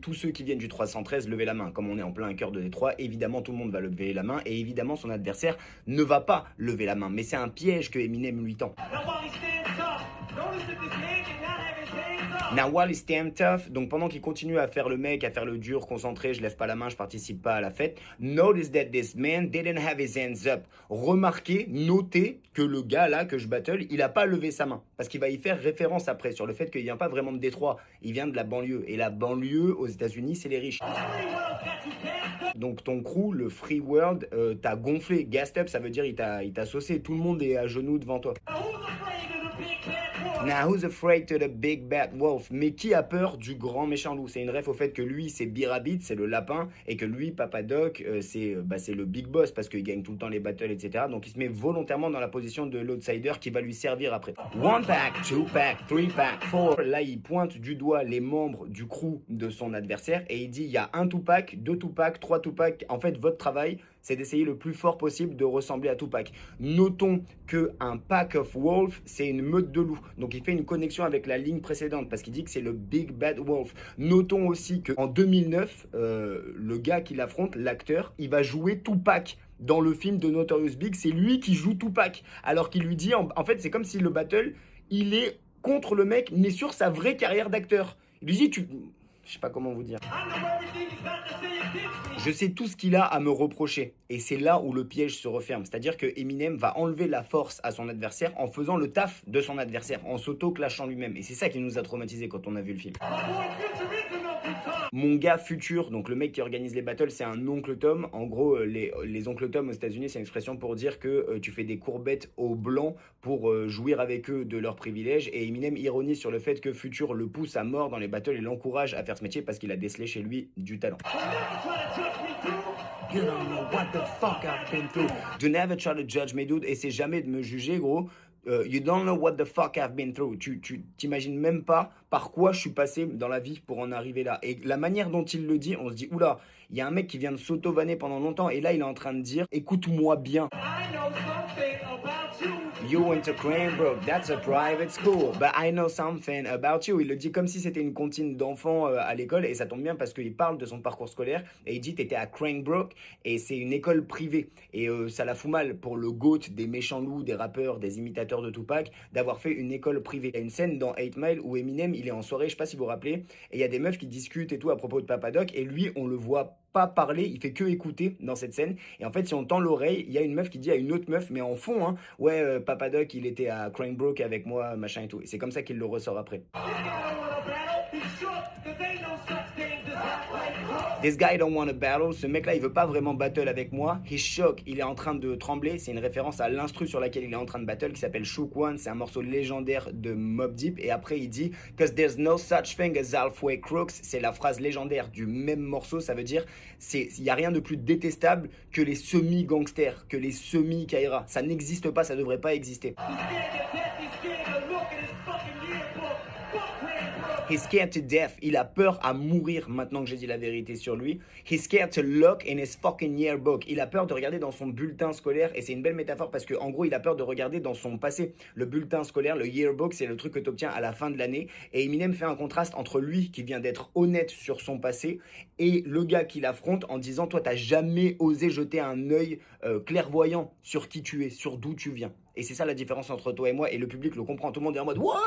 Tous ceux qui viennent du 313, levez la main. Comme on est en plein cœur de Détroit, évidemment tout le monde va lever la main et évidemment son adversaire ne va pas lever la main. Mais c'est un piège que Eminem lui tend. Now while he stand tough, donc pendant qu'il continue à faire le mec, à faire le dur, concentré, je lève pas la main, je participe pas à la fête. Notice that this man didn't have his hands up. Remarquez, notez que le gars là que je battle, il a pas levé sa main. Parce qu'il va y faire référence après sur le fait qu'il vient pas vraiment de Détroit, il vient de la banlieue. Et la banlieue aux États-Unis, c'est les riches. Donc ton crew, le Free World, t'a gonflé. Gassed up, ça veut dire il t'a saucé. Tout le monde est à genoux devant toi. Now who's afraid to the big bad wolf? Mais qui a peur du grand méchant loup? C'est une ref au fait que lui c'est B-Rabbit, c'est le lapin, et que lui, Papa Doc, c'est le big boss parce qu'il gagne tout le temps les battles, etc. Donc il se met volontairement dans la position de l'outsider qui va lui servir après. One pack, two pack, three pack, four. Là il pointe du doigt les membres du crew de son adversaire et il dit il y a un Tupac, deux Tupac, trois Tupac. En fait votre travail c'est d'essayer le plus fort possible de ressembler à Tupac. Notons qu'un pack of wolves, c'est une meute de loups. Donc il fait une connexion avec la ligne précédente parce qu'il dit que c'est le Big Bad Wolf. Notons aussi qu'en 2009, le gars qui l'affronte, l'acteur, il va jouer Tupac. Dans le film de Notorious Big, c'est lui qui joue Tupac. Alors qu'il lui dit, en fait, c'est comme si le battle, il est contre le mec, mais sur sa vraie carrière d'acteur. Il lui dit, je sais pas comment vous dire. Je sais tout ce qu'il a à me reprocher. Et c'est là où le piège se referme. C'est-à-dire que Eminem va enlever la force à son adversaire en faisant le taf de son adversaire, en s'auto-clashant lui-même. Et c'est ça qui nous a traumatisés quand on a vu le film. Mon gars Future, donc le mec qui organise les battles, c'est un oncle Tom. En gros, les oncles Tom aux États-Unis, c'est une expression pour dire que tu fais des courbettes aux blancs pour jouir avec eux de leurs privilèges. Et Eminem ironise sur le fait que Future le pousse à mort dans les battles et l'encourage à faire ce métier parce qu'il a décelé chez lui du talent. You don't know what the fuck I've been through. Do never try to judge me, dude. Essaie jamais de me juger, gros. You don't know what the fuck I've been through. Tu t'imagines même pas par quoi je suis passé dans la vie pour en arriver là. Et la manière dont il le dit, on se dit, oula, il y a un mec qui vient de s'auto-vanner pendant longtemps et là il est en train de dire, écoute-moi bien. You went to Cranbrook, that's a private school, but I know something about you. Il le dit comme si c'était une comptine d'enfants à l'école et ça tombe bien parce qu'il parle de son parcours scolaire et il dit t'étais à Cranbrook et c'est une école privée et ça la fout mal pour le GOAT des méchants loups, des rappeurs, des imitateurs de Tupac d'avoir fait une école privée. Il y a une scène dans 8 Mile où Eminem il est en soirée, je sais pas si vous vous rappelez, et il y a des meufs qui discutent et tout à propos de Papa Doc et lui on le voit pas parler, il fait que écouter dans cette scène et en fait si on tend l'oreille, il y a une meuf qui dit à une autre meuf mais en fond hein, ouais Papa Doc il était à Cranbrook avec moi machin et tout et c'est comme ça qu'il le ressort après. This guy don't want to battle. Ce mec-là, il veut pas vraiment battle avec moi. He's shook. Il est en train de trembler. C'est une référence à l'instru sur laquelle il est en train de battle qui s'appelle Shook One. C'est un morceau légendaire de Mobb Deep. Et après, il dit Cause there's no such thing as halfway crooks. C'est la phrase légendaire du même morceau. Ça veut dire il y a rien de plus détestable que les semi-gangsters, que les semi-Kaira. Ça n'existe pas. Ça devrait pas exister. He's scared to death. Il a peur à mourir maintenant que j'ai dit la vérité sur lui. He's scared to look in his fucking yearbook. Il a peur de regarder dans son bulletin scolaire. Et c'est une belle métaphore parce qu'en gros, il a peur de regarder dans son passé. Le bulletin scolaire, le yearbook, c'est le truc que tu obtiens à la fin de l'année. Et Eminem fait un contraste entre lui qui vient d'être honnête sur son passé et le gars qui l'affronte en disant toi, t'as jamais osé jeter un œil clairvoyant sur qui tu es, sur d'où tu viens. Et c'est ça la différence entre toi et moi. Et le public le comprend. Tout le monde est en mode what?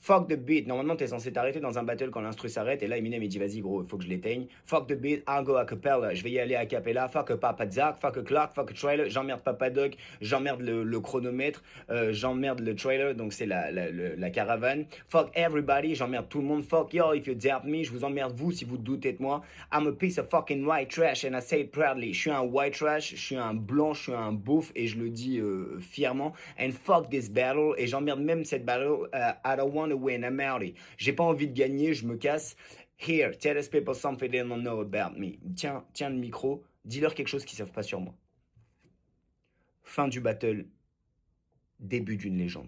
Fuck the beat. Normalement, t'es censé t'arrêter dans un battle quand l'instru s'arrête. Et là, Eminem, il dit, vas-y, gros, il faut que je l'éteigne. Fuck the beat, I'll go a cappella. Je vais y aller a cappella. Fuck a Papa Zack, fuck a Clark, fuck a trailer. J'emmerde Papa Doc, j'emmerde le chronomètre, j'emmerde le trailer, donc c'est la caravane. Fuck everybody, j'emmerde tout le monde. Fuck y'all if you doubt me. Je vous emmerde vous si vous doutez de moi. I'm a piece of fucking white trash and I say it proudly. Je suis un white trash, je suis un blanc, je suis un beauf et je le dis fièrement. And fuck this battle. Et j'emmerde même cette battle. I don't want to win, I'm outie. J'ai pas envie de gagner, je me casse. Here, tell these people something they don't know about me. Tiens le micro, dis-leur quelque chose qu'ils savent pas sur moi. Fin du battle, début d'une légende.